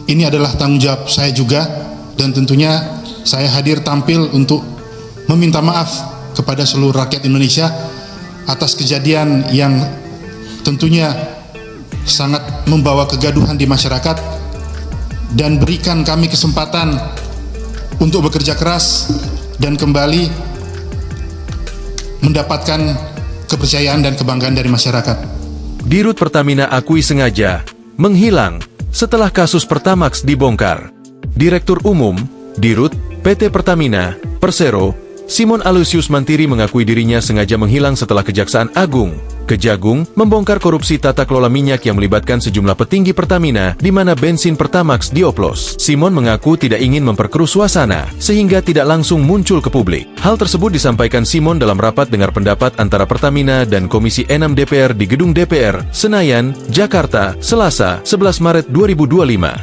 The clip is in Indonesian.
ini adalah tanggung jawab saya juga, dan tentunya saya hadir tampil untuk meminta maaf kepada seluruh rakyat Indonesia atas kejadian yang tentunya sangat membawa kegaduhan di masyarakat, dan berikan kami kesempatan untuk bekerja keras dan kembali mendapatkan kepercayaan dan kebanggaan dari masyarakat. Dirut Pertamina akui sengaja menghilang setelah kasus Pertamax dibongkar. Direktur Umum Dirut PT Pertamina Persero Simon Aloysius Mantiri mengakui dirinya sengaja menghilang setelah Kejaksaan Agung Kejagung membongkar korupsi tata kelola minyak yang melibatkan sejumlah petinggi Pertamina di mana bensin Pertamax dioplos. Simon mengaku tidak ingin memperkeruh suasana sehingga tidak langsung muncul ke publik. Hal tersebut disampaikan Simon dalam rapat dengar pendapat antara Pertamina dan Komisi 6 DPR di Gedung DPR, Senayan, Jakarta, Selasa, 11 Maret 2025.